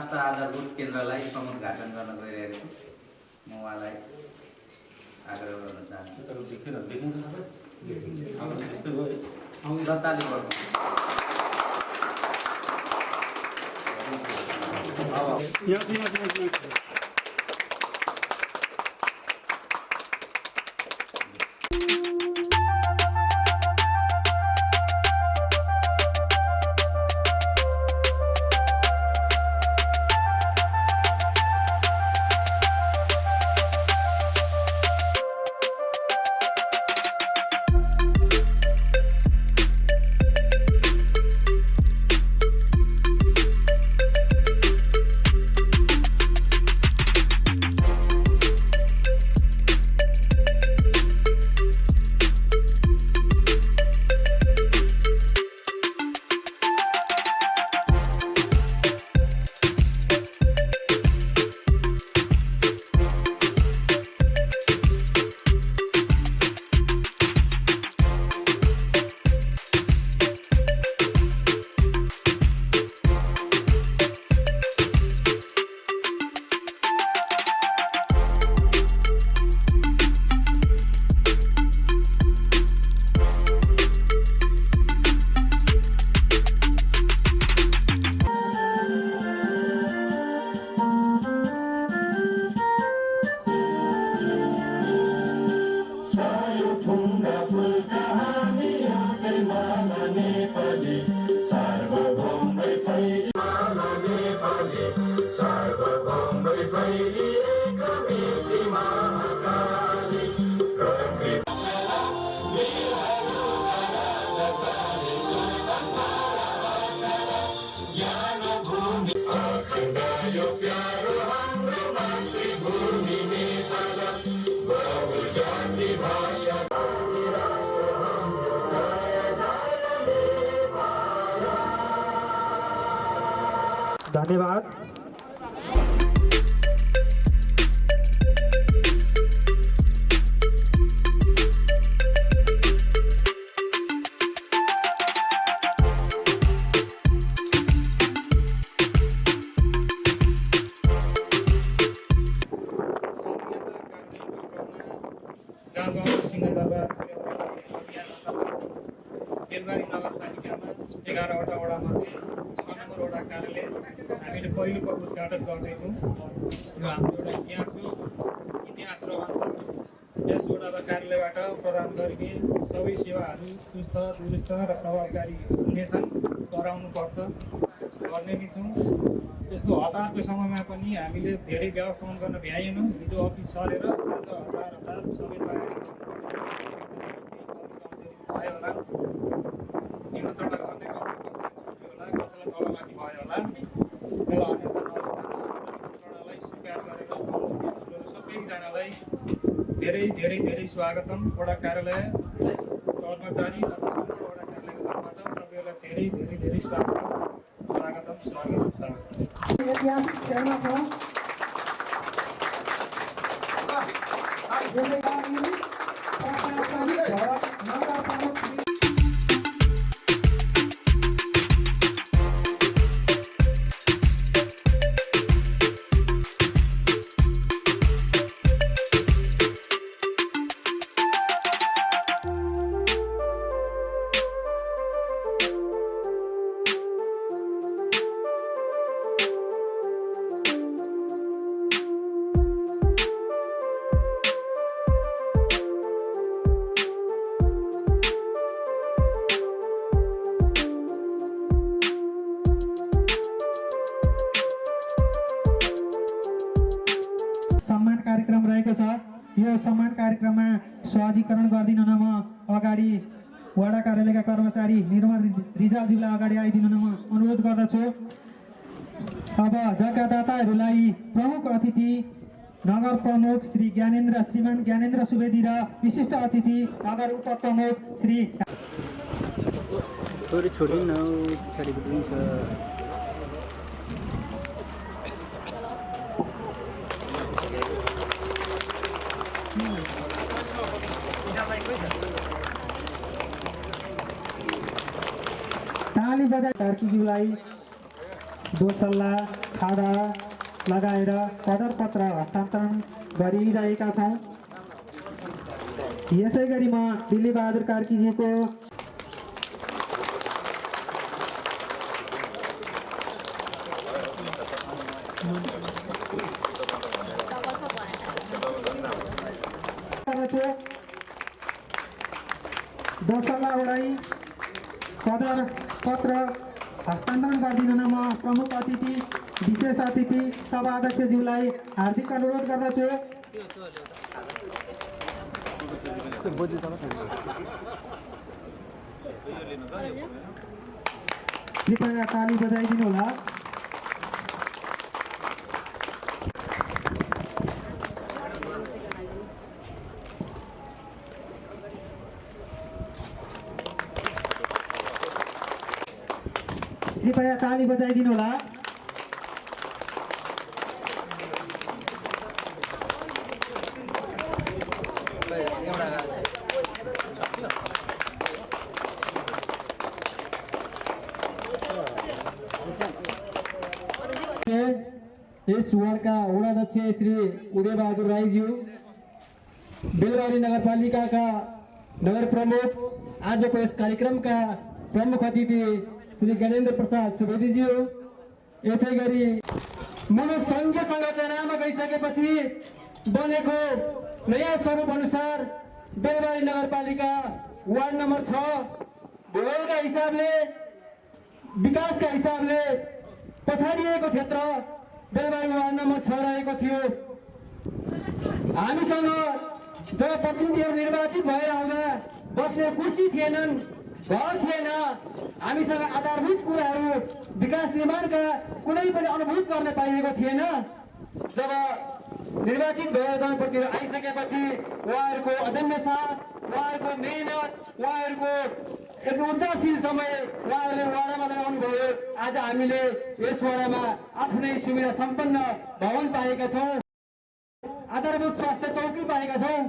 स्वास्थ्य आधारभूत केन्द्रलाई समुद्घाटन गर्न गइरहेको छु। म उहाँलाई आग्रह गर्न चाहन्छु। धन्यवाद। बेलबारी नगरपालिकामा 11वटा वडामध्ये 6 नम्बर वडा कार्यालय हामीले पहिलोपटक उद्घाटन गर्दैछौँ। यो हाम्रो एउटा इतिहास रहन्छ। यस वडा कार्यालयबाट प्रदान गरिने सबै सेवाहरू सुस्त, दुरुस्त र प्रभावकारी हुनेछन्, गराउनुपर्छ, गर्ने पनि छौँ। यस्तो हतारको समयमा पनि हामीले धेरै व्यवस्थापन गर्न भ्याएनौँ। हिजो अफिस सरेर आज हतार सबै भयो होला, निमन्त्रणा गर्ने छुट्यो होला, कसैलाई तलमाथि भयो होला। त्यसलाई अन्यथा निमन्त्रणालाई स्वीकार गरेर सबैजनालाई धेरै धेरै धेरै स्वागतम। वडा कार्यालय कर्मचारी तथा समग्र वडा कार्यालयको तर्फबाट सबैलाई धेरै धेरै धेरै स्वागतम। कार्यक्रम रहेको छ। यो सम्मान कार्यक्रममा सहजीकरण गरिदिन म अगाडि वडा कार्यालयका कर्मचारी निर्मल रिजालज्यूलाई अगाडि आइदिन म अनुरोध गर्दछु। अब जग्गादाताहरूलाई प्रमुख अतिथि नगर प्रमुख श्रीमान ज्ञानेन्द्र सुवेदी र विशिष्ट अतिथि नगर उपप्रमुख श्री ताली बजाई कार्कीज्यूलाई दोसल्ला खादा लगाएर प्रपत्र हस्तान्तरण गरिरहेका छौँ। यसै गरी म दिल्ली बहादुर कार्कीजीको दोसल्ला ओडाई कदर पत्र हस्तान्तरण गरिदिन म प्रमुख अतिथि विशेष अतिथि सभा अध्यक्षज्यूलाई हार्दिक अनुरोध गर्दछु। कृपया ताली बजाइदिनु होला। कृपया ताली बजाइदिनु होला। यस वार्डका वडाध्यक्ष श्री उदय बहादुर राईज्यू, बेलबारी नगरपालिकाका नगर प्रमुख, आजको यस कार्यक्रमका प्रमुख अतिथि श्री ज्ञानेन्द्र प्रसाद सुवेदीज्यू, यसै गरी मुलुक सङ्घीय संरचनामा गइसकेपछि बनेको नयाँ स्वरूप अनुसार बेलबारी नगरपालिका वार्ड नम्बर 6 भूगोलका हिसाबले, विकासका हिसाबले पछाडिएको क्षेत्र बेलबारी वार्ड नम्बर 6 रहेको थियो। हामीसँग जब प्रतिनिधिहरू निर्वाचित भएर आउँदा बस्ने कुर्सी थिएनन्, घर थिएन, हामीसँग आधारभूत कुराहरू विकास निर्माणका कुनै पनि अनुभूत गर्न पाइएको थिएन। जब निर्वाचित भएर जनप्रतिनिधिहरू आइसकेपछि उहाँहरूको अदम्य साहस, उहाँहरूको मेहनत, उहाँहरूको एक ऊर्जाशील समय उहाँहरूले वाडामा लगाउनु भयो। आज हामीले यस वाडामा आफ्नै सुविधा सम्पन्न भवन पाएका छौँ, आधारभूत स्वास्थ्य चौकी पाएका छौँ।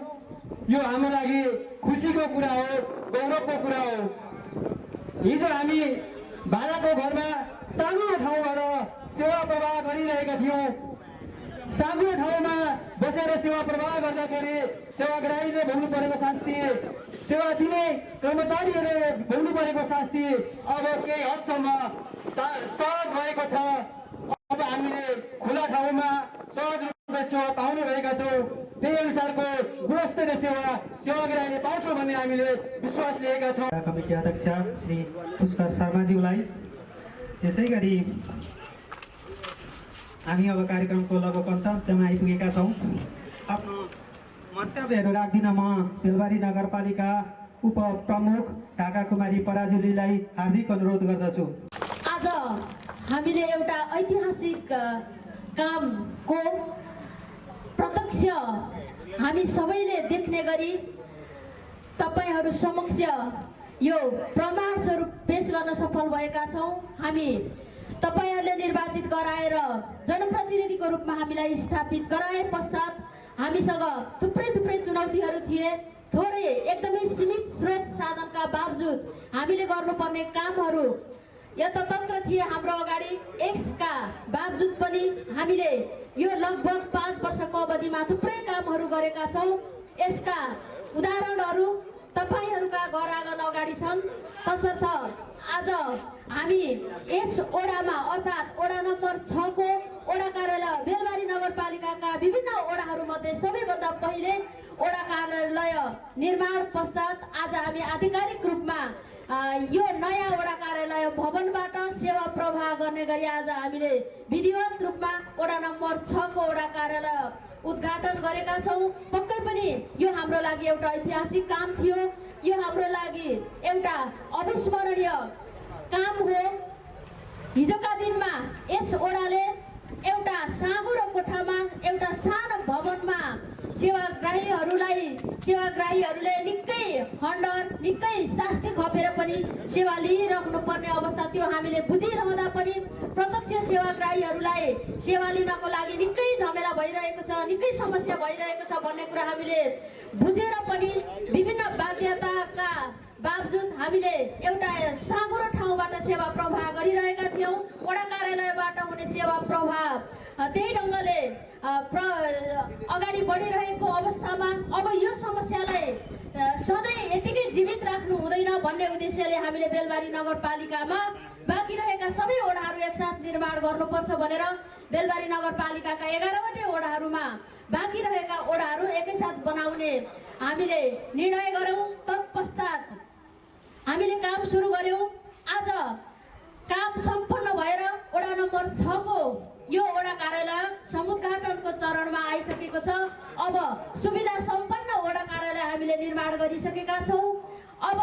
यो हाम्रो लागि खुसीको कुरा हो, गौरवको कुरा हो। हिजो हामी भाडाको घरमा सानो ठाउँबाट सेवा प्रवाह गरिरहेका थियौँ। सानो ठाउँमा बसेर सेवा प्रवाह गर्दाखेरि सेवाग्राहीले भोग्नु परेको शास्ति, सेवा दिने कर्मचारीहरूले भोग्नु परेको शास्ति अब केही हदसम्म सहज भएको छ। अब हामीले खुला ठाउँमा सहज रूपमा सेवा पाउने भएका छौँ। त्यही अनुसारको गुणस्तरीय सेवा सेवाग्राहीले पाउँछौँ भन्ने हामीले विश्वास लिएका छौँ। कमिटी अध्यक्ष श्री पुष्कर शर्माज्यूलाई, त्यसै गरी हामी अब कार्यक्रमको लगभग अन्त्यमा आइपुगेका छौँ। आफ्नो मन्तव्यहरू राख्दिन म बेलबारी नगरपालिका उप प्रमुख ढाका कुमारी पराजुलीलाई हार्दिक अनुरोध गर्दछु। आज हामीले एउटा ऐतिहासिक कामको प्रत्यक्ष हामी सबैले देख्ने गरी तपाईहरू समक्ष यो प्रमाण स्वरूप पेश गर्न सफल भएका छौँ। हामी तपाईहरूले निर्वाचित गराएर जनप्रतिनिधिको रूपमा हामीलाई स्थापित गराए पश्चात हामीसँग थुप्रै चुनौतीहरू थिए। थोरै एकदमै सीमित स्रोत साधनका बावजुद हामीले गर्नुपर्ने कामहरू यतातन्त्र थिए हाम्रो अगाडि। यसका बावजुद पनि हामीले यो लगभग 5 वर्षको अवधिमा थुप्रै कामहरू गरेका छौँ। यसका उदाहरणहरू तपाईहरूका घर आँगन अगाडि छन्। तसर्थ आज हामी यस ओडामा अर्थात् ओडा नम्बर 6 को ओडा कार्यालय बेलबारी नगरपालिकाका विभिन्न ओडाहरूमध्ये सबैभन्दा पहिले ओडा कार्यालय निर्माण पश्चात आज हामी आधिकारिक रूपमा यो नयाँ वडा कार्यालय भवनबाट सेवा प्रवाह गर्ने गरी आज हामीले विधिवत रूपमा वडा नम्बर 6 को वडा कार्यालय उद्घाटन गरेका छौँ। पक्कै पनि यो हाम्रो लागि एउटा ऐतिहासिक काम थियो। यो हाम्रो लागि एउटा अविस्मरणीय काम हो। हिजोका दिनमा यस वडाले एउटा साँगुरो कोठामा एउटा सानो भवनमा सेवाग्राहीहरूले निकै हन्डर निकै शास्ति खपेर पनि सेवा लिइराख्नु पर्ने अवस्था थियो। हामीले बुझिरहँदा पनि प्रत्यक्ष सेवाग्राहीहरूलाई सेवा लिनको लागि निकै झमेला भइरहेको छ, निकै समस्या भइरहेको छ भन्ने कुरा हामीले बुझेर पनि विभिन्न बाध्यताका बावजुद हामीले एउटा साँघुरो ठाउँबाट सेवा प्रवाह गरिरहेका थियौँ। वडा कार्यालयबाट हुने सेवा प्रवाह त्यही ढङ्गले अगाडि बढिरहेको अवस्थामा अब यो समस्यालाई सधैँ यतिकै जीवित राख्नु हुँदैन भन्ने उद्देश्यले हामीले बेलबारी नगरपालिकामा बाँकी रहेका सबै वडाहरू एकसाथ निर्माण गर्नुपर्छ भनेर बेलबारी नगरपालिकाका 11वटै वडाहरूमा बाँकी रहेका वडाहरू एकैसाथ बनाउने हामीले निर्णय गऱ्यौँ। तत्पश्चात हामीले काम सुरु गर्यौँ। आज काम सम्पन्न भएर वडा नम्बर 6 को यो वडा कार्यालय समुद्घाटनको चरणमा आइसकेको छ। अब सुविधा सम्पन्न वडा कार्यालय हामीले निर्माण गरिसकेका छौँ। अब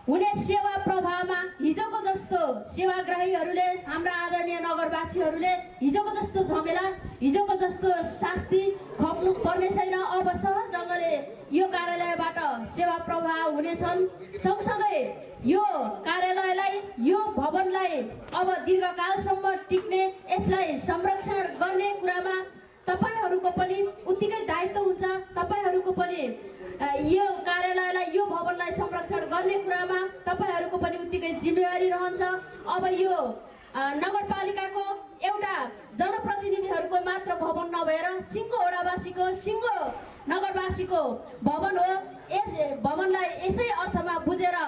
हुने सेवा प्रवाहमा हिजोको जस्तो सेवाग्राहीहरूले हाम्रा आदरणीय नगरवासीहरूले हिजोको जस्तो झमेला हिजोको जस्तो शास्ति खप्नु पर्ने छैन। अब सहज ढङ्गले यो कार्यालयबाट सेवा प्रवाह हुनेछन्। सँगसँगै यो कार्यालयलाई यो भवनलाई अब दीर्घकालसम्म टिक्ने यसलाई संरक्षण गर्ने कुरामा तपाईहरूको पनि उत्तिकै दायित्व हुन्छ। तपाईहरूको पनि यो कार्यालयलाई यो भवनलाई संरक्षण गर्ने कुरामा तपाईहरूको पनि उत्तिकै जिम्मेवारी रहन्छ। अब यो नगरपालिकाको एउटा जनप्रतिनिधिहरूको मात्र भवन नभएर सिङ्गो वडावासीको सिङ्गो नगरवासीको भवन हो। यस भवनलाई यसै अर्थमा बुझेर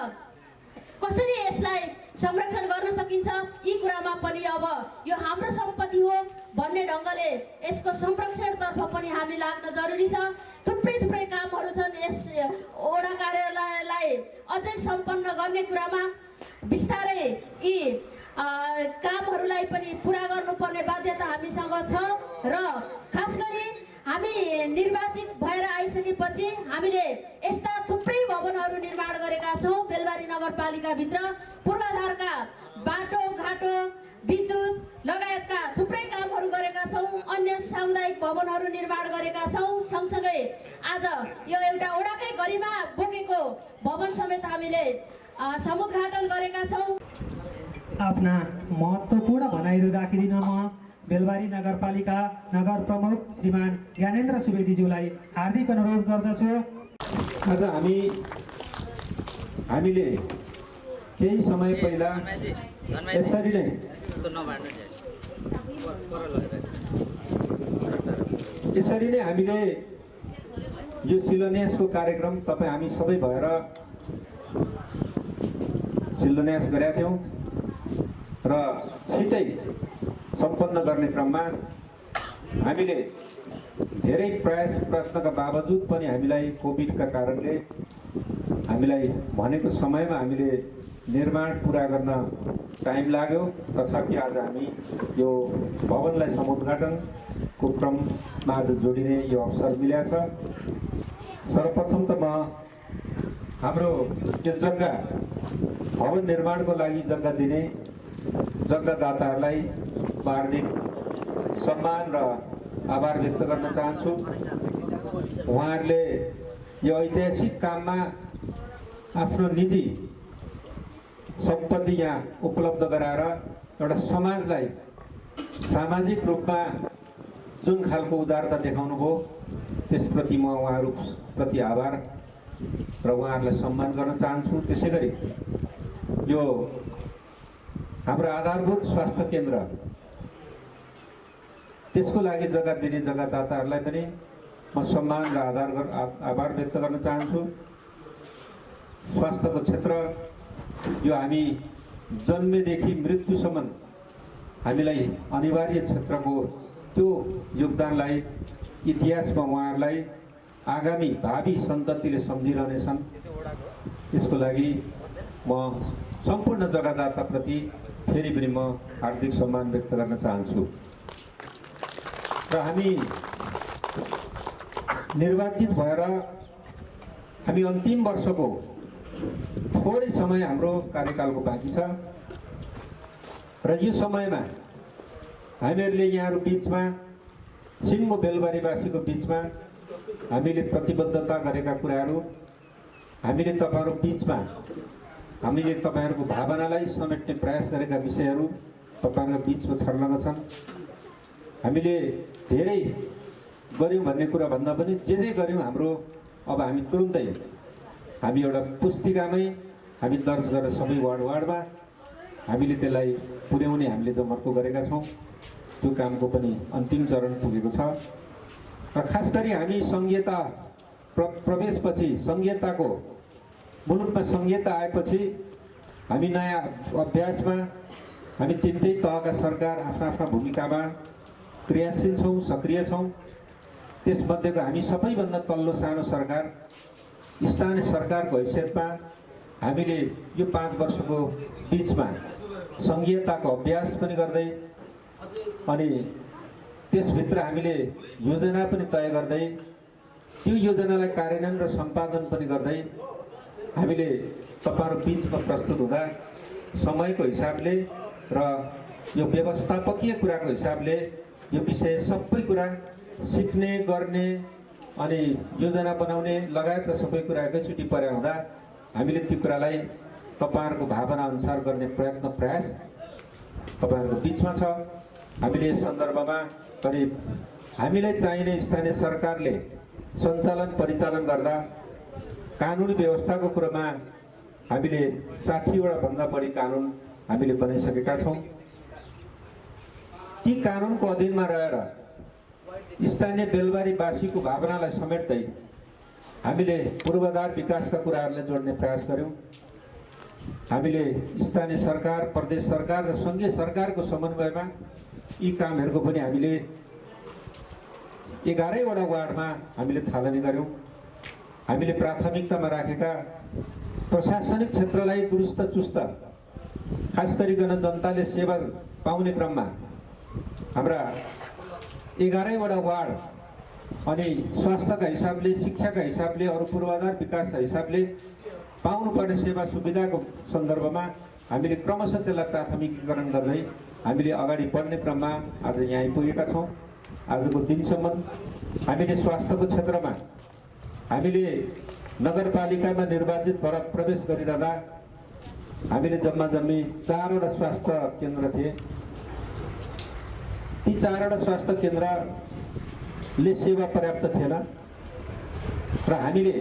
कसरी यसलाई संरक्षण गर्न सकिन्छ यी कुरामा पनि अब यो हाम्रो सम्पत्ति हो भन्ने ढङ्गले यसको संरक्षणतर्फ पनि हामी लाग्न जरुरी छ। थुप्रै कामहरू छन्। यस वडा कार्यालयलाई अझै सम्पन्न गर्ने कुरामा बिस्तारै यी कामहरूलाई पनि पुरा गर्नुपर्ने बाध्यता हामीसँग छ र खास गरी हामी निर्वाचित भएर आइसकेपछि हामीले यस्ता थुप्रै भवनहरू निर्माण गरेका छौँ। बेलबारी नगरपालिकाभित्र पूर्वाधारका बाटो घाटो विद्युत लगायतका थुप्रै कामहरू गरेका छौँ। अन्य सामुदायिक भवनहरू निर्माण गरेका छौँ। सँगसँगै आज यो एउटा वडाकै गरिमा बोकेको भवन समेत हामीले समुद्घाटन गरेका छौँ। आफ्ना महत्त्वपूर्ण भनाइहरू राखिदिन म बेलबारी नगरपालिका नगर प्रमुख श्रीमान ज्ञानेन्द्र सुवेदीज्यूलाई हार्दिक अनुरोध गर्दछु। आज हामीले केही समय पहिला यसरी नै हामीले यो शिलान्यासको कार्यक्रम तपाईँ हामी सबै भएर शिलान्यास गरेका थियौँ र छिटै सम्पन्न गर्ने क्रममा हामीले धेरै प्रयत्नका बावजुद पनि हामीलाई कोभिडका कारणले हामीलाई भनेको समयमा हामीले निर्माण पुरा गर्न टाइम लाग्यो। तथापि आज हामी यो भवनलाई समुद्घाटनको क्रममा आज जोडिने यो अवसर मिलेको छ। सर्वप्रथम त म हाम्रो यो जग्गा भवन निर्माणको लागि जग्गा दिने जग्गादाताहरूलाई हार्दिक सम्मान र आभार व्यक्त गर्न चाहन्छु। उहाँहरूले यो ऐतिहासिक काममा आफ्नो निजी सम्पत्ति यहाँ उपलब्ध गराएर एउटा समाजलाई सामाजिक रूपमा जुन खालको उदारता देखाउनु भयो त्यसप्रति म उहाँहरूप्रति आभार र उहाँहरूलाई सम्मान गर्न चाहन्छु। त्यसै गरी यो हाम्रो आधारभूत स्वास्थ्य केन्द्र त्यसको लागि जग्गा दिने जग्गादाताहरूलाई पनि म सम्मान र आभार व्यक्त गर्न चाहन्छु। स्वास्थ्यको क्षेत्र यो हामी जन्मेदेखि मृत्युसम्म हामीलाई अनिवार्य क्षेत्रको त्यो योगदानलाई इतिहासमा उहाँहरूलाई आगामी भावी सन्ततिले सम्झिरहनेछन्। यसको लागि म सम्पूर्ण जग्गादाताप्रति फेरि पनि म हार्दिक सम्मान व्यक्त गर्न चाहन्छु। र हामी निर्वाचित भएर हामी अन्तिम वर्षको थोरै समय हाम्रो कार्यकालको बाँकी छ र यो समयमा हामीहरूले यहाँहरू बिचमा सिङ्गो बेलबारीवासीको बिचमा हामीले प्रतिबद्धता गरेका कुराहरू हामीले तपाईँहरू बिचमा हामीले तपाईँहरूको भावनालाई समेट्ने प्रयास गरेका विषयहरू तपाईँहरूको बिचमा छर्लङ्ग छन्। हामीले धेरै गऱ्यौँ भन्ने कुरा भन्दा पनि जे गर्यौँ हाम्रो अब हामी तुरुन्तै हामी एउटा पुस्तिकामै हामी दर्ज गरेर सबै वार्डमा हामीले त्यसलाई पुर्याउने हामीले जमर्को गरेका छौँ। त्यो कामको पनि अन्तिम चरण पुगेको छ र खास गरी हामी सङ्घीयता प्रवेशपछि सङ्घीयताको मुलुकमा सङ्घीयता आएपछि हामी नयाँ अभ्यासमा हामी तिनटै तहका सरकार आफ्ना आफ्ना भूमिकामा क्रियाशील छौँ, सक्रिय छौँ। त्यसमध्येको हामी सबैभन्दा तल्लो सानो सरकार स्थानीय सरकारको हैसियतमा हामीले यो 5 वर्षको बिचमा सङ्घीयताको अभ्यास पनि गर्दै अनि त्यसभित्र हामीले योजना पनि तय गर्दै त्यो योजनालाई कार्यान्वयन र सम्पादन पनि गर्दै हामीले तपाईँहरू बिचमा प्रस्तुत हुँदा समयको हिसाबले र यो व्यवस्थापकीय कुराको हिसाबले यो विषय सबै कुरा सिक्ने गर्ने अनि योजना बनाउने लगायतका सबै कुरा एकैचोटि परे हुँदा हामीले त्यो कुरालाई तपाईँहरूको भावना अनुसार गर्ने प्रयास तपाईँहरूको बिचमा छ। हामीले यस सन्दर्भमा करिब हामीलाई चाहिने स्थानीय सरकारले सञ्चालन परिचालन गर्दा कानुनी व्यवस्थाको कुरामा हामीले 60वटा भन्दा बढी कानुन हामीले बनाइसकेका छौँ। ती कानुनको अधीनमा रहेर स्थानीय बेलबारीवासीको भावनालाई समेट्दै हामीले पूर्वाधार विकासका कुराहरूलाई जोड्ने प्रयास गऱ्यौँ। हामीले स्थानीय सरकार, प्रदेश सरकार र सङ्घीय सरकारको समन्वयमा यी कामहरूको पनि हामीले 11वटा वार्डमा हामीले थालनी गऱ्यौँ। हामीले प्राथमिकतामा राखेका प्रशासनिक क्षेत्रलाई दुरुस्त चुस्त खास गरिकन जनताले सेवा पाउने क्रममा हाम्रा 11वटा वार्ड अनि स्वास्थ्यका हिसाबले, शिक्षाका हिसाबले, अरू पूर्वाधार विकासका हिसाबले पाउनुपर्ने सेवा सुविधाको सन्दर्भमा हामीले क्रमशः त्यसलाई प्राथमिकीकरण गर्दै हामीले अगाडि बढ्ने क्रममा आज यहाँ आइपुगेका छौँ। आजको दिनसम्म हामीले स्वास्थ्यको क्षेत्रमा हामीले नगरपालिकामा निर्वाचित भएर प्रवेश गरिरहँदा हामीले जम्मी 4वटा स्वास्थ्य केन्द्र थिए। ती 4वटा स्वास्थ्य केन्द्रले सेवा पर्याप्त थिएन र हामीले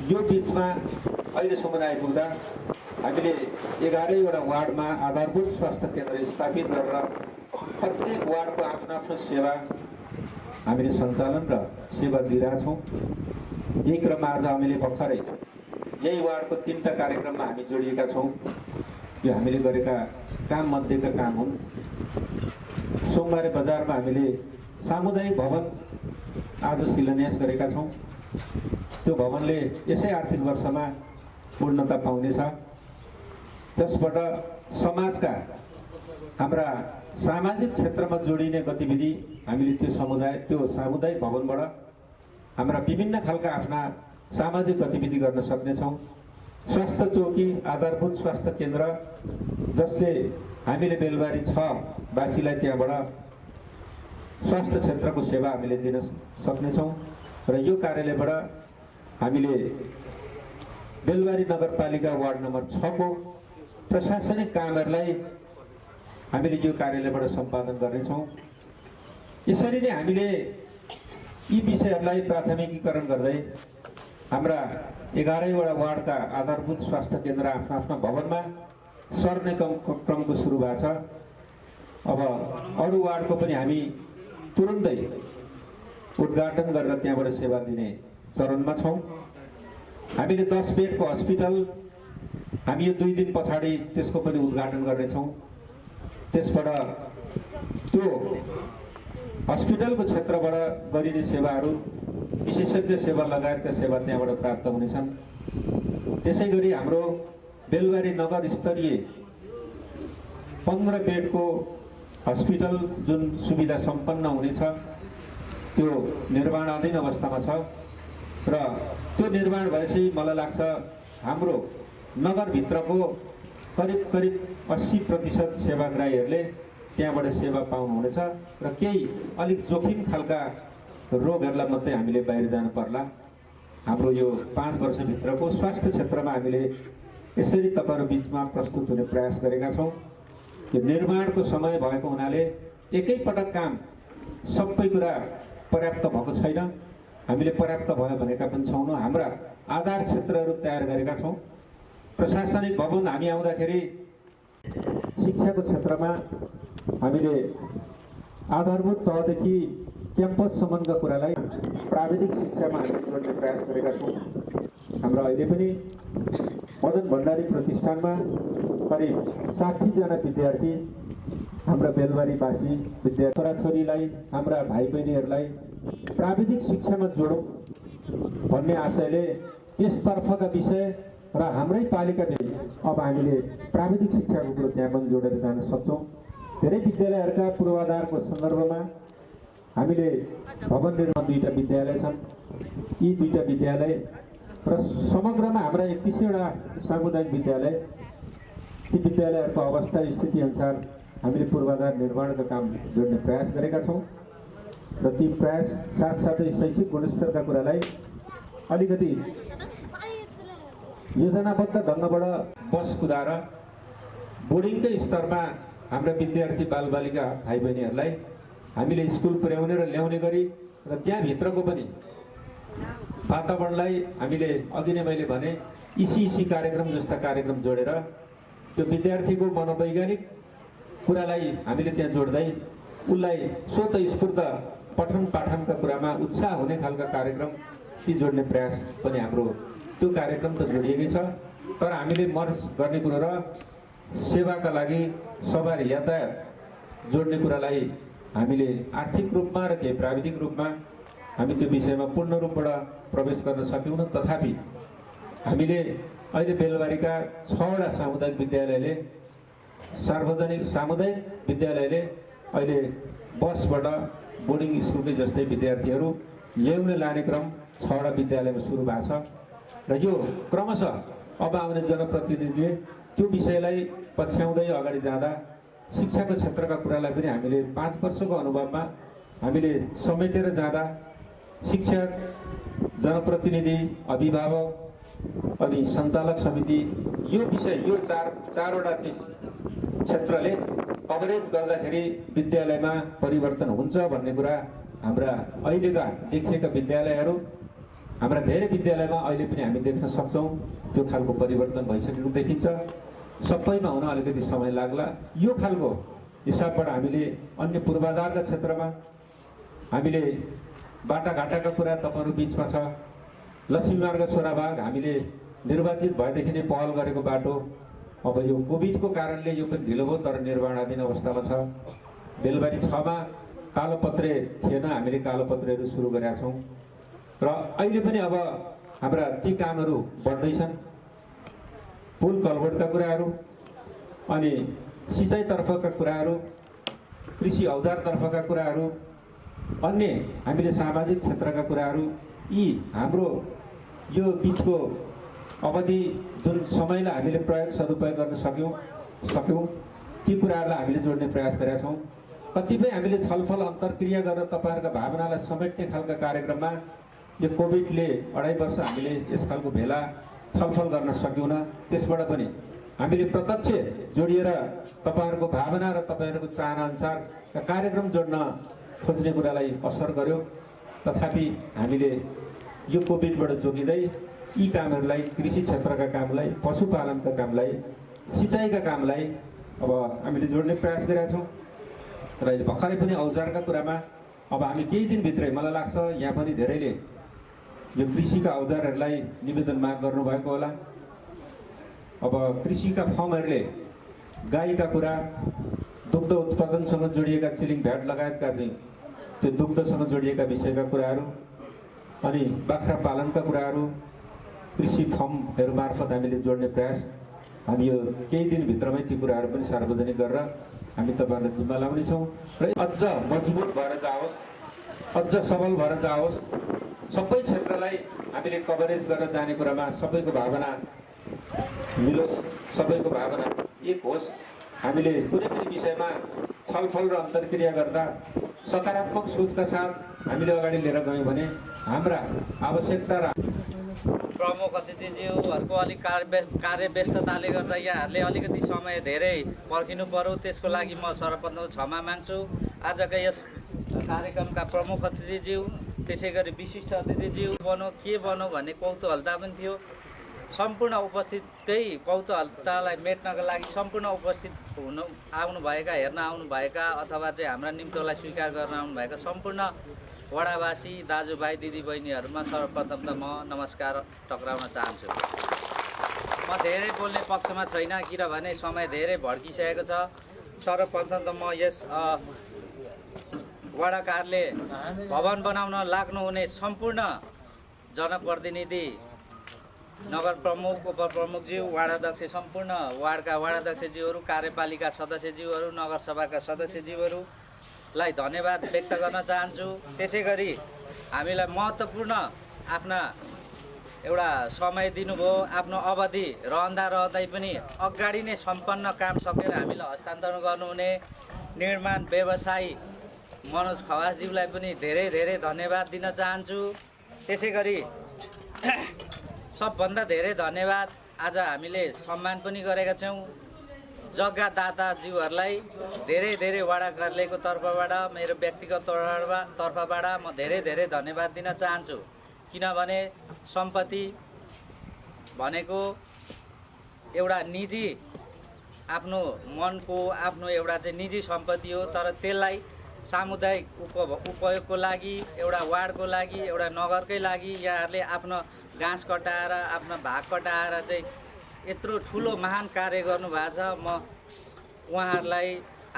यो बिचमा अहिलेसम्म आइपुग्दा हामीले 11वटा वार्डमा आधारभूत स्वास्थ्य केन्द्र स्थापित गरेर प्रत्येक वार्डको आफ्नो आफ्नो सेवा हामीले सञ्चालन र सेवा दिइरहेछौँ। यही क्रममा आज हामीले भर्खरै यही वार्डको 3टा कार्यक्रममा हामी जोडिएका छौँ। यो हामीले गरेका काम मध्येका काम हुन्। सोमबारे बजारमा हामीले सामुदायिक भवन आज शिलान्यास गरेका छौँ। त्यो भवनले यसै आर्थिक वर्षमा पूर्णता पाउनेछ। त्यसबाट समाजका हाम्रा सामाजिक क्षेत्रमा जोडिने गतिविधि हामीले त्यो सामुदायिक भवनबाट हाम्रा विभिन्न खालका आफ्ना सामाजिक गतिविधि गर्न सक्नेछौँ। स्वास्थ्य चौकी, आधारभूत स्वास्थ्य केन्द्र जसले हामीले बेलबारी 6 वासीलाई त्यहाँबाट स्वास्थ्य क्षेत्रको सेवा हामीले दिन सक्नेछौँ र यो कार्यालयबाट हामीले बेलबारी नगरपालिका वार्ड नम्बर 6 को प्रशासनिक कामहरूलाई हामीले यो कार्यालयबाट सम्पादन गर्नेछौँ। यसरी नै हामीले यी विषयहरूलाई प्राथमिकीकरण गर्दै हाम्रा 11वटा वार्डका आधारभूत स्वास्थ्य केन्द्र आफ्ना आफ्ना भवनमा सर्ने क्रमको सुरु भएको छ। अब अरू वार्डको पनि हामी तुरुन्तै उद्घाटन गरेर त्यहाँबाट सेवा दिने चरणमा छौँ। हामीले 10 बेडको हस्पिटल हामी यो 2 दिन पछाडि त्यसको पनि उद्घाटन गर्नेछौँ। त्यसबाट त्यो हस्पिटलको क्षेत्रबाट गरिने सेवाहरू, विशेषज्ञ सेवा लगायतका सेवा त्यहाँबाट प्राप्त हुनेछन्। त्यसै गरी हाम्रो बेलबारी नगर स्तरीय 15 बेडको हस्पिटल जुन सुविधा सम्पन्न हुनेछ त्यो निर्माणाधीन अवस्थामा छ र त्यो निर्माण भएपछि मलाई लाग्छ हाम्रो नगरभित्रको करिब 80% सेवाग्राहीहरूले त्यहाँबाट सेवा पाउनुहुनेछ र केही अलिक जोखिम खालका रोगहरूलाई मात्रै हामीले बाहिर जानु पर्ला। हाम्रो यो 5 वर्षभित्रको स्वास्थ्य क्षेत्रमा हामीले यसरी तपाईँहरू बिचमा प्रस्तुत हुने प्रयास गरेका छौँ। यो निर्माणको समय भएको हुनाले एकैपटक काम सबै कुरा पर्याप्त भएको छैन। हामीले पर्याप्त भयो भनेका पनि छैनौँ। हाम्रा आधार क्षेत्रहरू तयार गरेका छौँ। प्रशासनिक भवन हामी आउँदाखेरि शिक्षाको क्षेत्रमा हामीले आधारभूत तहदेखि क्याम्पससम्मका कुरालाई प्राविधिक शिक्षामा हामीले जोड्ने प्रयास गरेका छौँ। हाम्रो अहिले पनि मदन भण्डारी प्रतिष्ठानमा करिब 60जना विद्यार्थी हाम्रा बेलबारीवासी विद्यार्थी छोराछोरीलाई हाम्रा भाइ बहिनीहरूलाई प्राविधिक शिक्षामा जोडौँ भन्ने आशयले त्यसतर्फका विषय र हाम्रै पालिकाले अब हामीले प्राविधिक शिक्षाको कुरो त्यहाँ पनि जोडेर जान सक्छौँ। धेरै विद्यालयहरूका पूर्वाधारको सन्दर्भमा हामीले भवन निर्माण 2टा विद्यालय छन्। यी 2टा विद्यालय र समग्रमा हाम्रा 31वटा सामुदायिक विद्यालय, ती विद्यालयहरूको अवस्था स्थिति अनुसार हामीले पूर्वाधार निर्माणका काम जोड्ने प्रयास गरेका छौँ र ती प्रयास साथसाथै शैक्षिक गुणस्तरका कुरालाई अलिकति योजनाबद्ध ढङ्गबाट बस कुदाएर बोर्डिङकै स्तरमा हाम्रा विद्यार्थी बालबालिका भाइ बहिनीहरूलाई हामीले स्कुल पुर्याउने र ल्याउने गरी र त्यहाँभित्रको पनि वातावरणलाई हामीले अघि नै मैले भने इसी कार्यक्रम जस्ता कार्यक्रम जोडेर त्यो विद्यार्थीको मनोवैज्ञानिक कुरालाई हामीले त्यहाँ जोड्दै उसलाई स्वतस्फूर्त पठन पाठनका कुरामा उत्साह हुने खालका कार्यक्रम ती जोड्ने प्रयास पनि हाम्रो त्यो कार्यक्रम त जोडिएकै छ। तर हामीले मर्ज गर्ने कुरो र सेवाका लागि सवारी यातायात जोड्ने कुरालाई हामीले आर्थिक रूपमा र केही प्राविधिक रूपमा हामी त्यो विषयमा पूर्ण रूपबाट प्रवेश गर्न सकेनौँ। तथापि हामीले अहिले बेलबारीका 6वटा सामुदायिक विद्यालयले सामुदायिक विद्यालयले अहिले बसबाट बोर्डिङ स्कुलकै जस्तै विद्यार्थीहरू ल्याउने लाने क्रम 6वटा विद्यालयमा सुरु भएको छ र यो क्रमशः अब आउने जनप्रतिनिधिले त्यो विषयलाई पछ्याउँदै अगाडि जाँदा शिक्षाको क्षेत्रका कुरालाई पनि हामीले 5 वर्षको अनुभवमा हामीले समेटेर जाँदा शिक्षक, जनप्रतिनिधि, अभिभावक अनि सञ्चालक समिति यो विषय यो चारवटा क्षेत्रले कभरेज गर्दाखेरि विद्यालयमा परिवर्तन हुन्छ भन्ने कुरा हाम्रा अहिलेका देखिएका विद्यालयहरू हाम्रा धेरै विद्यालयमा अहिले पनि हामी देख्न सक्छौँ। त्यो खालको परिवर्तन भइसकेको देखिन्छ। सबैमा हुन अलिकति समय लाग्ला। यो खालको हिसाबबाट हामीले अन्य पूर्वाधारका क्षेत्रमा हामीले बाटाघाटाका कुरा तपाईँहरू बिचमा छ। लक्ष्मी मार्ग सोराबाग हामीले निर्वाचित भएदेखि नै पहल गरेको बाटो अब यो कोभिडको कारणले यो पनि ढिलो भयो, तर निर्माणाधीन अवस्थामा छ। बेलबारी 6मा कालोपत्रे थिएन, हामीले कालोपत्रेहरू सुरु गरेका छौँ र अहिले पनि अब हाम्रा ती कामहरू बढ्दैछन्। पुल कलभटका कुराहरू अनि सिँचाइतर्फका कुराहरू, कृषि औजारतर्फका कुराहरू, अन्य हामीले सामाजिक क्षेत्रका कुराहरू, यी हाम्रो यो बिचको अवधि जुन समयलाई हामीले सदुपयोग गर्न सक्यौँ ती कुराहरूलाई हामीले जोड्ने प्रयास गरेका छौँ। कतिपय हामीले छलफल अन्तर्क्रिया गरेर तपाईँहरूका भावनालाई समेट्ने खालका कार्यक्रममा यो कोभिडले 2.5 वर्ष हामीले यस खालको भेला छलफल गर्न सक्यौँ। त्यसबाट पनि हामीले प्रत्यक्ष जोडिएर तपाईँहरूको भावना र तपाईँहरूको चाहनाअनुसारका कार्यक्रम जोड्न खोज्ने कुरालाई असर गर्यो। तथापि हामीले यो कोभिडबाट जोगिँदै यी कामहरूलाई, कृषि क्षेत्रका कामलाई, पशुपालनका कामलाई, सिँचाइका कामलाई अब हामीले जोड्ने प्रयास गरेका छौँ। र अहिले भर्खरै पनि औजारका कुरामा अब हामी केही दिनभित्रै मलाई लाग्छ यहाँ पनि धेरैले यो कृषिका औजारहरूलाई निवेदन माग गर्नुभएको होला। अब कृषिका फर्महरूले गाईका कुरा, दुग्ध उत्पादनसँग जोडिएका चिलिङ भ्याट लगायतका त्यो दुग्धसँग जोडिएका विषयका कुराहरू अनि बाख्रा पालनका कुराहरू कृषि फर्महरू मार्फत हामीले जोड्ने प्रयास हामी यो केही दिनभित्रमै ती कुराहरू पनि सार्वजनिक गरेर हामी तपाईँहरूलाई जिम्मा लाउनेछौँ र अझ मजबुत भएर जाओस्, अझ सबल भएर जाओस्, सबै क्षेत्रलाई हामीले कभरेज गरेर जाने कुरामा सबैको भावना मिलोस्, सबैको भावना एक होस्। हामीले कुनै पनि विषयमा छलफल र अन्तर्क्रिया गर्दा सकारात्मक सोचका साथ हामीले अगाडि लिएर गयौँ भने हाम्रा आवश्यकता र प्रमुख अतिथिज्यूहरूको अलिक कार्य व्यस्तताले गर्दा यहाँहरूले अलिकति समय धेरै पर्खिनु पर्यो। त्यसको लागि म सर्वप्रथम क्षमा माग्छु। आजका यस कार्यक्रमका प्रमुख अतिथिज्यू, त्यसै गरी विशिष्ट अतिथिज्यू बनो के बनो भन्ने कौतूहलता पनि थियो। सम्पूर्ण उपस्थित त्यही कौतूहलतालाई मेट्नका लागि सम्पूर्ण उपस्थित आउनुभएका, हेर्न आउनुभएका अथवा चाहिँ हाम्रा निम्तोलाई स्वीकार गर्न आउनुभएका सम्पूर्ण वडावासी दाजुभाइ दिदीबहिनीहरूमा सर्वप्रथम त म नमस्कार टक्राउन चाहन्छु। म धेरै बोल्ने पक्षमा छैन, किनभने समय धेरै भड्किसकेको छ। सर्वप्रथम त म यस वडा कार्यालय भवन बनाउन लाग्नुहुने सम्पूर्ण जनप्रतिनिधि, नगर प्रमुख, उपप्रमुखज्यू, वार्डाध्यक्ष, सम्पूर्ण वार्डका वार्डाध्यक्षज्यूहरू, कार्यपालिका सदस्यज्यूहरू, नगरसभाका सदस्यज्यूहरूलाई धन्यवाद व्यक्त गर्न चाहन्छु। त्यसै गरी हामीलाई महत्त्वपूर्ण आफ्ना एउटा समय दिनुभयो, आफ्नो अवधि रहँदै पनि अगाडि नै सम्पन्न काम सकेर हामीलाई हस्तान्तरण गर्नुहुने निर्माण व्यवसायी मनोज खवासज्यूलाई पनि धेरै धेरै धन्यवाद दिन चाहन्छु। त्यसै गरी सबभन्दा धेरै धन्यवाद आज हामीले सम्मान पनि गरेका छौँ जग्गादाताज्यूहरूलाई धेरै धेरै वडा कार्यालयको तर्फबाट, मेरो व्यक्तिगत तर्फबाट म धेरै धेरै धन्यवाद दिन चाहन्छु। किनभने सम्पत्ति भनेको एउटा निजी, आफ्नो मनको आफ्नो एउटा चाहिँ निजी सम्पत्ति हो, तर त्यसलाई सामुदायिक उपयोगको लागि, एउटा वार्डको लागि, एउटा नगरकै लागि यहाँहरूले आफ्नो घाँस कटाएर, आफ्नो भाग कटाएर चाहिँ यत्रो ठुलो महान कार्य गर्नुभएको छ। म उहाँहरूलाई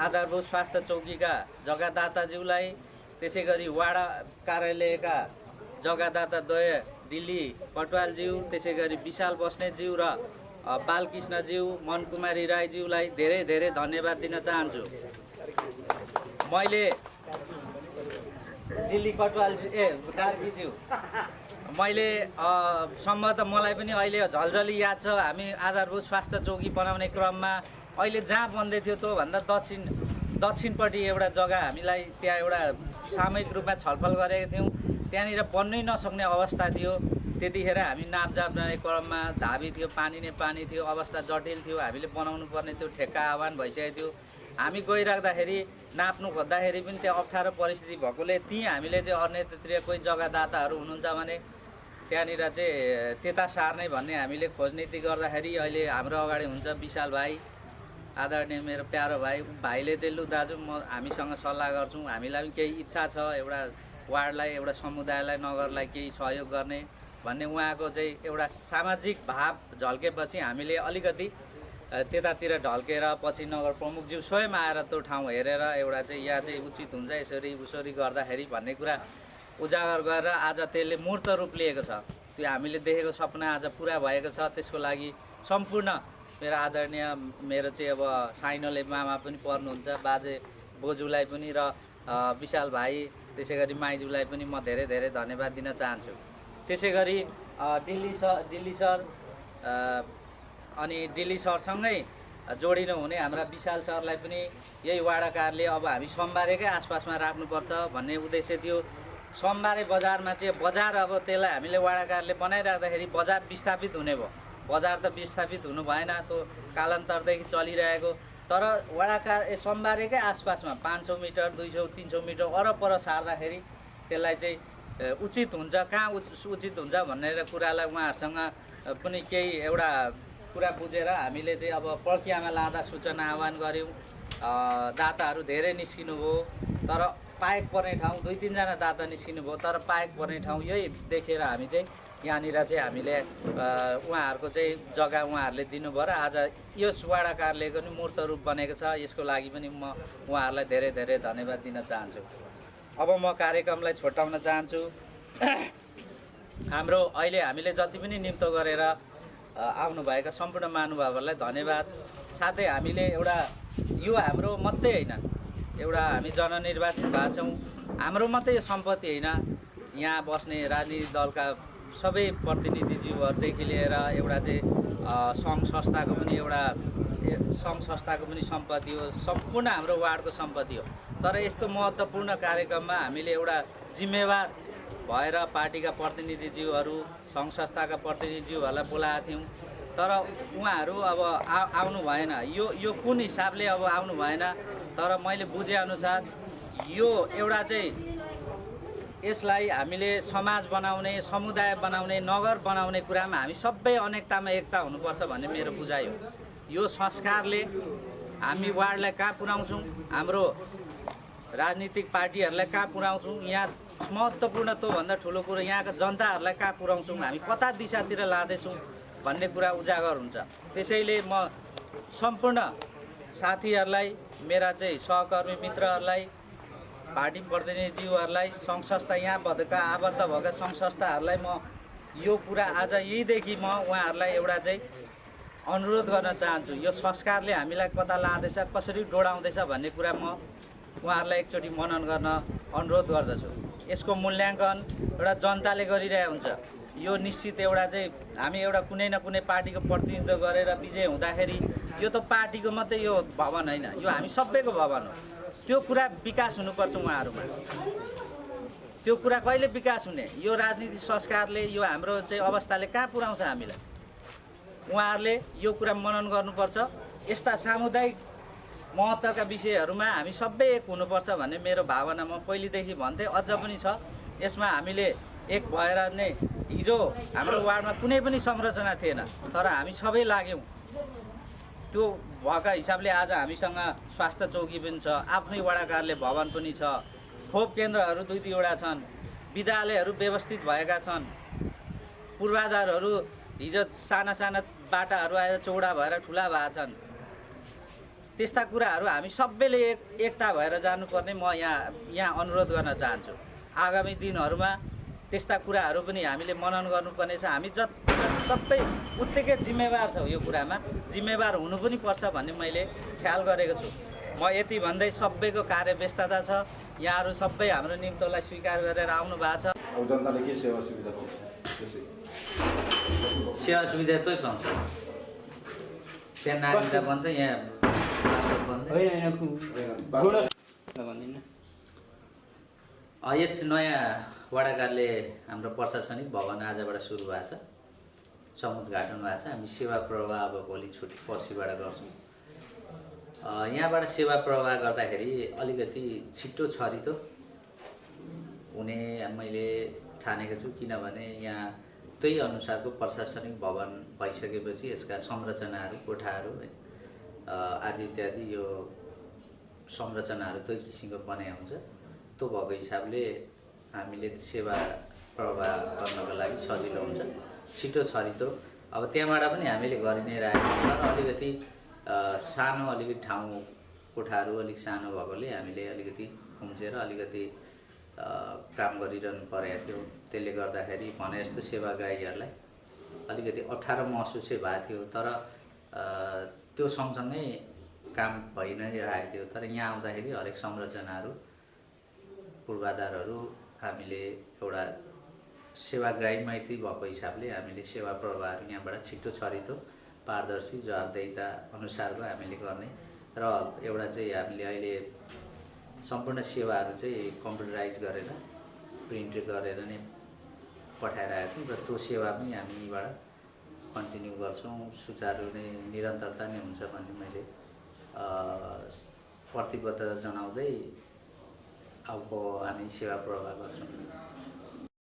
आधारभूत स्वास्थ्य चौकीका जग्गादाताज्यूलाई, त्यसै गरी वाडा कार्यालयका जग्गादाताद्वय दिल्ली कटवालज्यू, त्यसै गरी विशाल बस्नेतज्यू र बालकृष्णज्यू, मनकुमारी राईज्यूलाई धेरै धेरै धन्यवाद दिन चाहन्छु। मैले दिल्ली कटवाल कार्कीज्यू, मैले सम्भवतः मलाई पनि अहिले झलझली याद छ, हामी आधारभूत स्वास्थ्य चौकी बनाउने क्रममा अहिले जहाँ बन्दै थियो त्योभन्दा दक्षिणपट्टि एउटा जग्गा हामीलाई त्यहाँ एउटा सामूहिक रूपमा छलफल गरेका थियौँ। त्यहाँनिर बन्नै नसक्ने अवस्था थियो। त्यतिखेर हामी नापजाप गर्ने क्रममा धाबी थियो, पानी नै पानी थियो, अवस्था जटिल थियो। हामीले बनाउनु पर्ने त्यो ठेक्का आह्वान भइसकेको थियो। हामी गइराख्दाखेरि नाप्नु खोज्दाखेरि पनि त्यहाँ अप्ठ्यारो परिस्थिति भएकोले ती हामीले चाहिँ अन्यतिर कोही जग्गादाताहरू हुनुहुन्छ भने त्यहाँनिर चाहिँ त्यता सार्ने भन्ने हामीले खोजनीति गर्दाखेरि अहिले हाम्रो अगाडि हुन्छ विशाल भाइ, आदरणीय मेरो प्यारो भाइले चाहिँ लु दाजु म हामीसँग सल्लाह गर्छौँ, हामीलाई पनि केही इच्छा छ एउटा वार्डलाई, एउटा समुदायलाई, नगरलाई केही सहयोग गर्ने भन्ने उहाँको चाहिँ एउटा सामाजिक भाव झल्केपछि हामीले अलिकति त्यतातिर ढल्केर पछि नगर प्रमुखज्यू स्वयं आएर त्यो ठाउँ हेरेर एउटा चाहिँ यहाँ चाहिँ उचित हुन्छ यसरी उसरी गर्दाखेरि भन्ने कुरा उजागर गरेर आज त्यसले मूर्त रूप लिएको छ। त्यो हामीले देखेको सपना आज पुरा भएको छ। त्यसको लागि सम्पूर्ण मेरो आदरणीय मेरो चाहिँ अब साइनोले मामा पनि पर्नुहुन्छ, बाजे बोजूलाई पनि र विशाल भाइ, त्यसै गरी माइजूलाई पनि म धेरै धेरै धन्यवाद दिन चाहन्छु। त्यसै गरी दिल्ली सर अनि दिल्ली सरसँगै जोडिनु हुने हाम्रा विशाल सरलाई पनि यही वाडा कार्यालय अब हामी सोमबारेकै आसपासमा राख्नुपर्छ भन्ने उद्देश्य थियो। सोमबारे बजारमा चाहिँ बजार अब त्यसलाई हामीले वाडा कार्यालय बनाइराख्दाखेरि बजार विस्थापित हुने भयो। बजार त विस्थापित हुनु भएन, त्यो कालान्तरदेखि चलिरहेको। तर वाडा सोमबारेकै आसपासमा 500 मिटर 200-300 मिटर वरपर सार्दाखेरि त्यसलाई चाहिँ उचित हुन्छ, कहाँ उचित हुन्छ भन्ने कुरालाई उहाँहरूसँग पनि केही एउटा कुरा बुझेर हामीले चाहिँ अब प्रक्रियामा लाँदा सूचना आह्वान गऱ्यौँ। दाताहरू धेरै निस्किनु भयो, तर पाएक पर्ने ठाउँ 2-3 जना दाता निस्किनु भयो, तर पाएक पर्ने ठाउँ यही देखेर हामी चाहिँ यहाँनिर चाहिँ हामीले उहाँहरूको चाहिँ जग्गा उहाँहरूले दिनुभयो र आज यस वाडा कार्यालयको पनि मूर्त रूप बनेको छ। यसको लागि पनि म उहाँहरूलाई धेरै धेरै धन्यवाद दिन चाहन्छु। अब म कार्यक्रमलाई छोटाउन चाहन्छु। हाम्रो अहिले हामीले जति पनि निम्तो गरेर आउनुभएका सम्पूर्ण महानुभावहरूलाई धन्यवाद। साथै हामीले एउटा यो हाम्रो मात्रै होइन, एउटा हामी जननिर्वाचित भएको छौँ, हाम्रो मात्रै यो सम्पत्ति होइन, यहाँ बस्ने राजनीतिक दलका सबै प्रतिनिधिज्यूहरूदेखि लिएर एउटा चाहिँ सङ्घ संस्थाको पनि सम्पत्ति हो, सम्पूर्ण हाम्रो वार्डको सम्पत्ति हो। तर यस्तो महत्त्वपूर्ण कार्यक्रममा हामीले एउटा जिम्मेवार भएर पार्टीका प्रतिनिधिज्यूहरू, सङ्घ संस्थाका प्रतिनिधिज्यूहरूलाई बोलाएका थियौँ, तर उहाँहरू अब आउनु भएन। यो कुन हिसाबले अब आउनु भएन, तर मैले बुझेअनुसार यो एउटा चाहिँ यसलाई हामीले समाज बनाउने, समुदाय बनाउने, नगर बनाउने कुरामा हामी सबै अनेकतामा एकता हुनुपर्छ भन्ने मेरो बुझाइ हो। यो संस्कारले हामी वार्डलाई कहाँ पुर्याउँछौँ, हाम्रो राजनीतिक पार्टीहरूलाई कहाँ पुर्याउँछौँ, यहाँ महत्त्वपूर्ण त्योभन्दा ठुलो कुरो यहाँका जनताहरूलाई कहाँ पुर्याउँछौँ, हामी कता दिशातिर लाँदैछौँ भन्ने कुरा उजागर हुन्छ। त्यसैले म सम्पूर्ण साथीहरूलाई, मेरा चाहिँ सहकर्मी मित्रहरूलाई, पार्टी प्रतिनिधिज्यूहरूलाई, सङ्घ संस्था यहाँ भएका आबद्ध भएका सङ्घ संस्थाहरूलाई म यो कुरा आज यहीदेखि म उहाँहरूलाई एउटा चाहिँ अनुरोध गर्न चाहन्छु। यो संस्कारले हामीलाई कता लाँदैछ, कसरी डोडाउँदैछ भन्ने कुरा म उहाँहरूलाई एकचोटि मनन गर्न अनुरोध गर्दछु। यसको मूल्याङ्कन एउटा जनताले गरिरहेको हुन्छ। यो निश्चित एउटा चाहिँ हामी एउटा कुनै न कुनै पार्टीको प्रतिनिधित्व गरेर विजय हुँदाखेरि यो त पार्टीको मात्रै यो भवन होइन, यो हामी सबैको भवन हो। त्यो कुरा विकास हुनुपर्छ उहाँहरूमा। त्यो कुरा कहिले विकास हुने? यो राजनीति संस्कारले, यो हाम्रो चाहिँ अवस्थाले कहाँ पुर्याउँछ हामीलाई? उहाँहरूले यो कुरा मनन गर्नुपर्छ। यस्ता सामुदायिक महत्त्वका विषयहरूमा हामी सबै एक हुनुपर्छ भन्ने मेरो भावना म पहिलेदेखि भन्थेँ, अझ पनि छ। यसमा हामीले एक भएर नै, हिजो हाम्रो वार्डमा कुनै पनि संरचना थिएन, तर हामी सबै लाग्यौँ। त्यो भएका हिसाबले आज हामीसँग स्वास्थ्य चौकी पनि छ, आफ्नै वडा कार्यालय भवन पनि छ, खोप केन्द्रहरू 2-3वटा छन्, विद्यालयहरू व्यवस्थित भएका छन्, पूर्वाधारहरू हिजो साना साना बाटाहरू आएर चौडा भएर ठुला भएका छन्। त्यस्ता कुराहरू हामी सबैले एकता भएर जानुपर्ने म यहाँ अनुरोध गर्न चाहन्छु। आगामी दिनहरूमा त्यस्ता कुराहरू पनि हामीले मनन गर्नुपर्ने छ। हामी सबै उत्तिकै जिम्मेवार छौँ, यो कुरामा जिम्मेवार हुनु पनि पर्छ भन्ने मैले ख्याल गरेको छु। म यति भन्दै सबैको कार्यव्यस्तता छ, यहाँहरू सबै हाम्रो निम्तोलाई स्वीकार गरेर आउनु भएको छ। अब जनताले के सेवा सुविधा पाउँछ? सेवा सुविधा तै पाउँछ, त्यहाँ नागरिकता बन्द, यहाँ यस नयाँ वडा कार्यालय हाम्रो प्रशासनिक भवन आजबाट सुरु भएको छ, समुद्घाटन भएको छ। हामी सेवा प्रवाह अब भोलि छुट्टी पर्सिबाट गर्छौँ। यहाँबाट सेवा प्रवाह गर्दाखेरि अलिकति छिट्टो छरितो हुने मैले ठानेको छु, किनभने यहाँ त्यही अनुसारको प्रशासनिक भवन भइसकेपछि यसका संरचनाहरू, कोठाहरू आदि इत्यादि यो संरचनाहरू त्यही किसिमको बनाइ हुन्छ। त्यो भएको हिसाबले हामीले सेवा प्रवाह गर्नको लागि सजिलो हुन्छ, छिटो छरितो। अब त्यहाँबाट पनि हामीले गरि नै रहेको छौँ, तर अलिकति सानो अलिकति ठाउँ कोठाहरू अलिक सानो भएकोले हामीले अलिकति खुम्चेर अलिकति काम गरिरहनु परेको थियो। त्यसले गर्दाखेरि भने जस्तो सेवाग्राहीहरूलाई अलिकति अप्ठ्यारो महसुसै भएको थियो, तर त्यो सँगसँगै काम भइ नै रहेको थियो। तर यहाँ आउँदाखेरि हरेक संरचनाहरू, पूर्वाधारहरू हामीले एउटा सेवाग्राही मैत्री भएको हिसाबले हामीले सेवा प्रवाहहरू यहाँबाट छिटो छरितो, पारदर्शी, जवाबदेहिता अनुसारको हामीले गर्ने र एउटा चाहिँ हामीले अहिले सम्पूर्ण सेवाहरू चाहिँ कम्प्युटराइज गरेर प्रिन्ट गरेर नै पठाइरहेको छौँ र त्यो सेवा पनि हामीबाट कन्टिन्यू गर्छौँ। सुचारू नै निरन्तरता नै हुन्छ भन्ने मैले प्रतिबद्धता जनाउँदै अब हामी सेवा प्रवाह गर्छौँ।